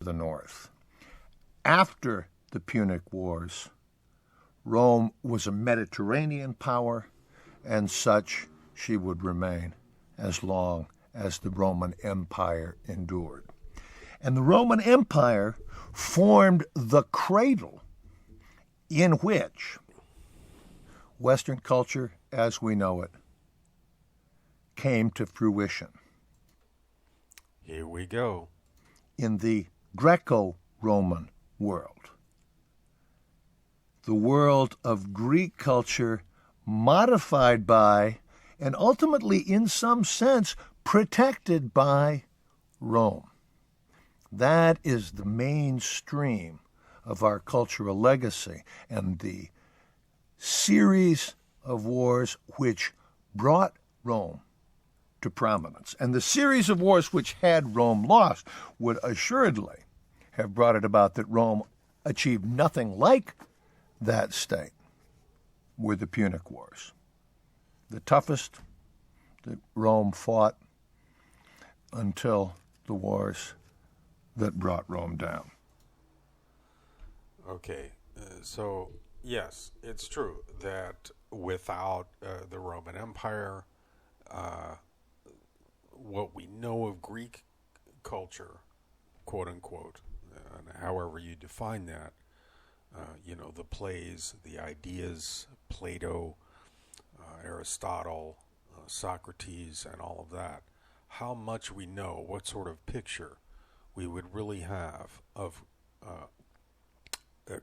the north. After the Punic Wars, Rome was a Mediterranean power, and such she would remain as long as the Roman Empire endured. And the Roman Empire formed the cradle in which Western culture as we know it came to fruition. Here we go. In the Greco-Roman world, the world of Greek culture modified by and ultimately in some sense protected by Rome. That is the mainstream of our cultural legacy and the series of wars which brought Rome to prominence. And the series of wars which had Rome lost would assuredly have brought it about that Rome achieved nothing like that state were the Punic Wars. The toughest that Rome fought until the wars that brought Rome down. Okay, so yes, it's true that without the Roman Empire, what we know of Greek culture, quote unquote, however you define that, the plays, the ideas, Plato, Aristotle, Socrates, and all of that, how much we know, what sort of picture we would really have of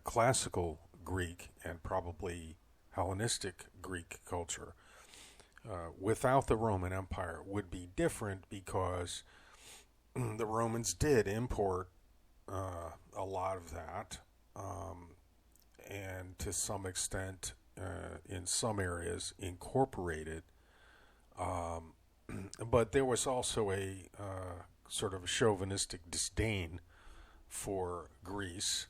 classical Greek and probably Hellenistic Greek culture without the Roman Empire would be different, because the Romans did import a lot of that, and to some extent, in some areas, incorporated. But there was also a sort of chauvinistic disdain for Greece,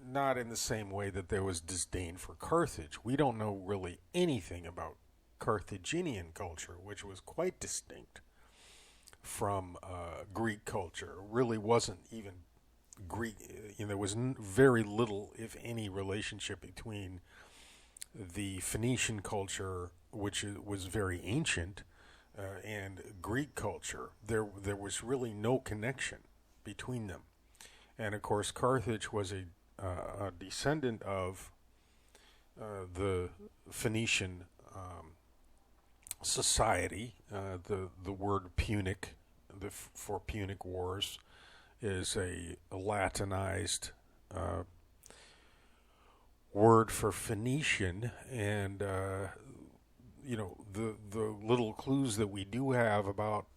not in the same way that there was disdain for Carthage. We don't know really anything about Carthaginian culture, which was quite distinct from Greek culture. It really wasn't even Greek. There was very little, if any, relationship between the Phoenician culture, which was very ancient, and Greek culture. There was really no connection between them. And of course, Carthage was a descendant of the Phoenician society. The word Punic, for Punic Wars, is a Latinized word for Phoenician, and the little clues that we do have about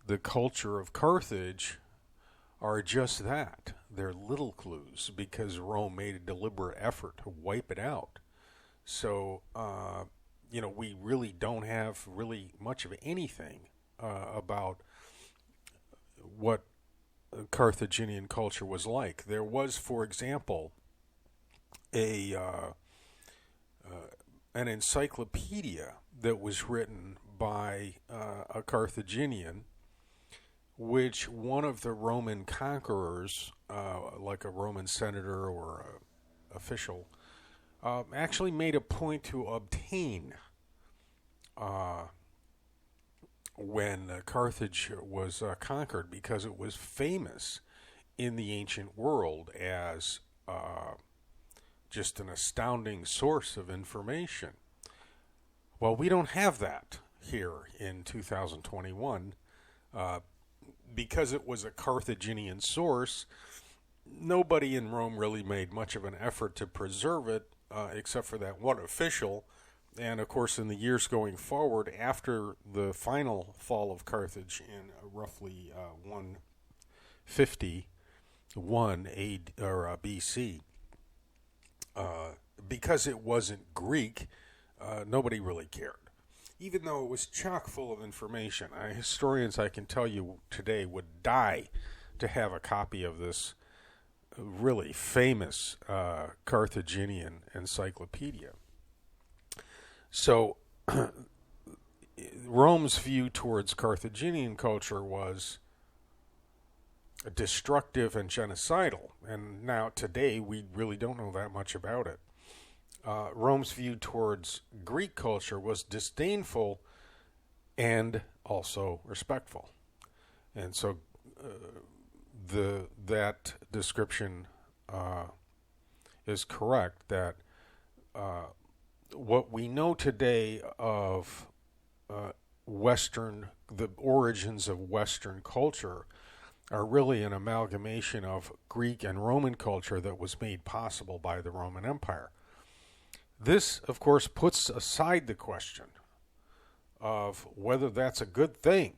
the culture of Carthage are just that. They're little clues, because Rome made a deliberate effort to wipe it out. So, we really don't have really much of anything about what Carthaginian culture was like. There was, for example, an encyclopedia that was written by a Carthaginian, which one of the Roman conquerors, like a Roman senator or official, actually made a point to obtain when Carthage was conquered, because it was famous in the ancient world as just an astounding source of information. Well, we don't have that here in 2021. Because it was a Carthaginian source, nobody in Rome really made much of an effort to preserve it, except for that one official. And of course, in the years going forward, after the final fall of Carthage in roughly 151 AD or BC, because it wasn't Greek, nobody really cared. Even though it was chock full of information. Historians, I can tell you today, would die to have a copy of this really famous Carthaginian encyclopedia. So, Rome's view towards Carthaginian culture was destructive and genocidal, and now today we really don't know that much about it. Rome's view towards Greek culture was disdainful and also respectful, and so that description is correct. That what we know today of the origins of Western culture are really an amalgamation of Greek and Roman culture that was made possible by the Roman Empire. This, of course, puts aside the question of whether that's a good thing.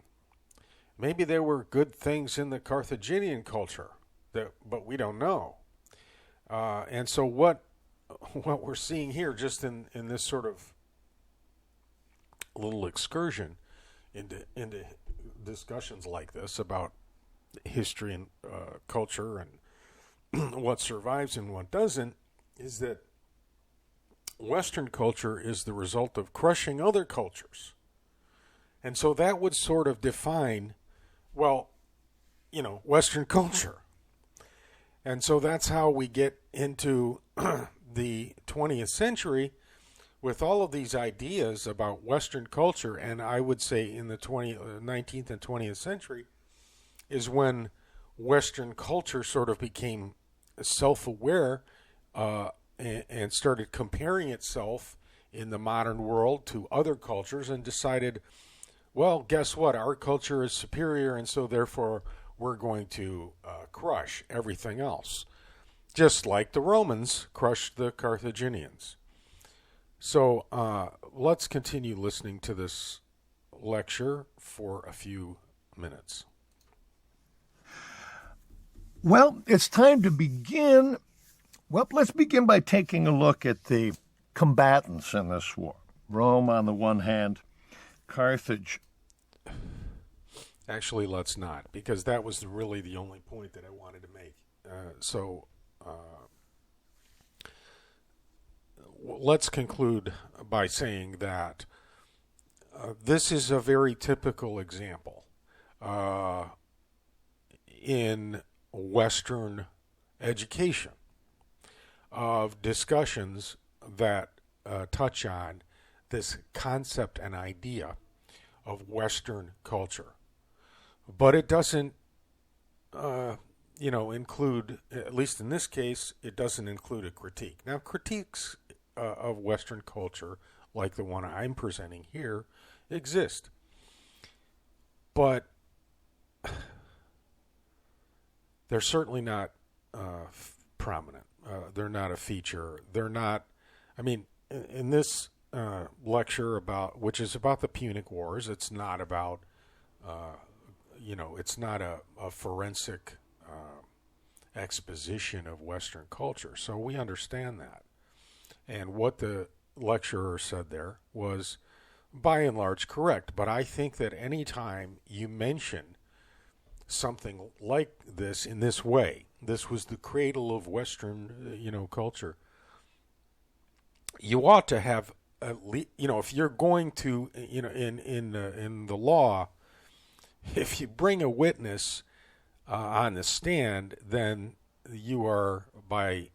Maybe there were good things in the Carthaginian culture, but we don't know. And so what we're seeing here, just in this sort of little excursion into discussions like this about history and culture and what survives and what doesn't, is that Western culture is the result of crushing other cultures. And so that would sort of define, Western culture. And so that's how we get into the 20th century with all of these ideas about Western culture. And I would say in the 19th and 20th century is when Western culture sort of became self-aware and started comparing itself in the modern world to other cultures and decided, well, guess what? Our culture is superior, and so therefore we're going to crush everything else, just like the Romans crushed the Carthaginians. So let's continue listening to this lecture for a few minutes. Well, it's time to begin. Well, let's begin by taking a look at the combatants in this war. Rome on the one hand, Carthage. Actually, let's not, because that was really the only point that I wanted to make. Let's conclude by saying that this is a very typical example in Western education of discussions that touch on this concept and idea of Western culture. But it doesn't, include, at least in this case, it doesn't include a critique. Now, critiques of Western culture, like the one I'm presenting here, exist. But they're certainly not prominent. They're not a feature. They're not, in this lecture which is about the Punic Wars, it's not about, it's not a forensic exposition of Western culture. So we understand that. And what the lecturer said there was, by and large, correct. But I think that any time you mention something like this in this way, this was the cradle of Western, culture, you ought to have at least, if you're going to, in the law, if you bring a witness on the stand, then you are, by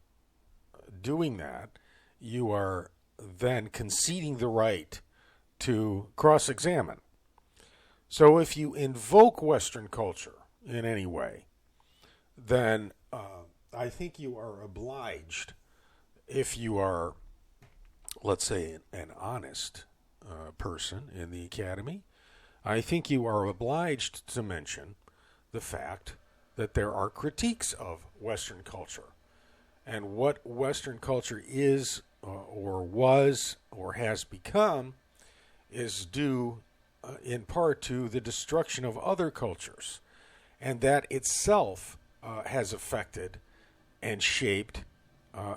doing that, you are then conceding the right to cross-examine. So if you invoke Western culture in any way, then I think you are obliged, if you are, let's say, an honest person in the academy, I think you are obliged to mention the fact that there are critiques of Western culture. And what Western culture is or was or has become is due in part to the destruction of other cultures. And that itself has affected and shaped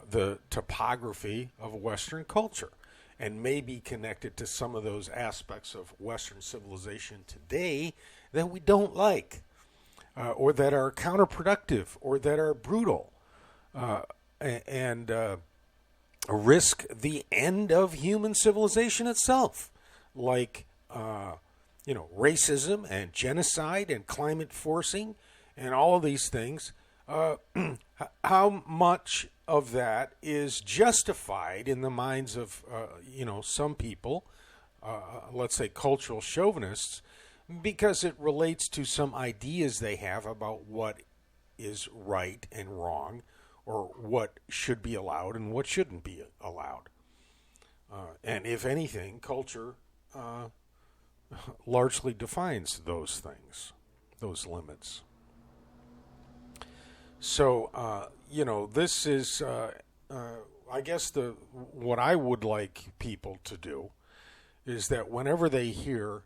the topography of Western culture, and may be connected to some of those aspects of Western civilization today that we don't like, or that are counterproductive, or that are brutal, and risk the end of human civilization itself, like racism and genocide and climate forcing and all of these things, how much of that is justified in the minds of, some people, let's say cultural chauvinists, because it relates to some ideas they have about what is right and wrong, or what should be allowed and what shouldn't be allowed. And if anything, culture largely defines those things, those limits. So, this is, I guess, what I would like people to do is that whenever they hear,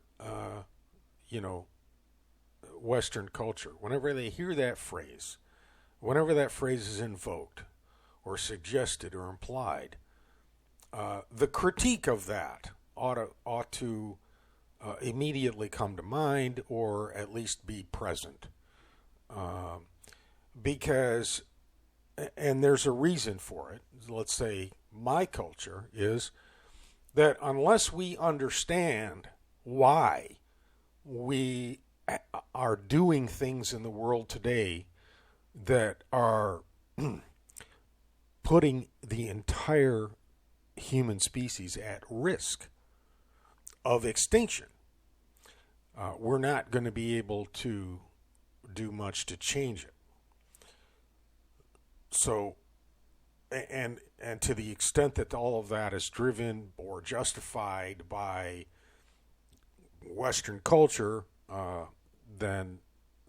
Western culture, whenever they hear that phrase, whenever that phrase is invoked or suggested or implied, the critique of that ought to immediately come to mind, or at least be present. Because, and there's a reason for it, let's say my culture is that unless we understand why we are doing things in the world today that are putting the entire human species at risk of extinction, we're not going to be able to do much to change it. So, and to the extent that all of that is driven or justified by Western culture, then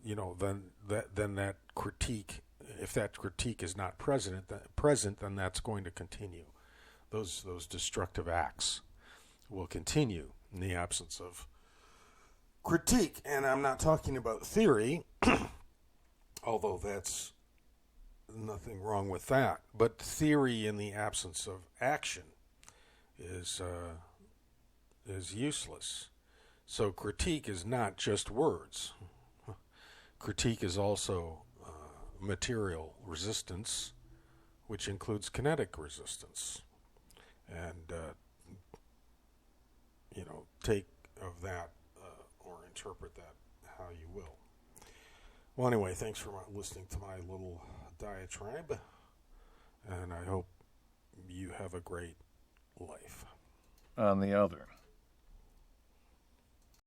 that critique, if that critique is not present, then that's going to continue. Those destructive acts will continue in the absence of critique. And I'm not talking about theory, although that's nothing wrong with that. But theory in the absence of action is useless. So critique is not just words. Critique is also material resistance, which includes kinetic resistance. And, take of that or interpret that how you will. Well, anyway, thanks for listening to my little diatribe, and I hope you have a great life. On the other.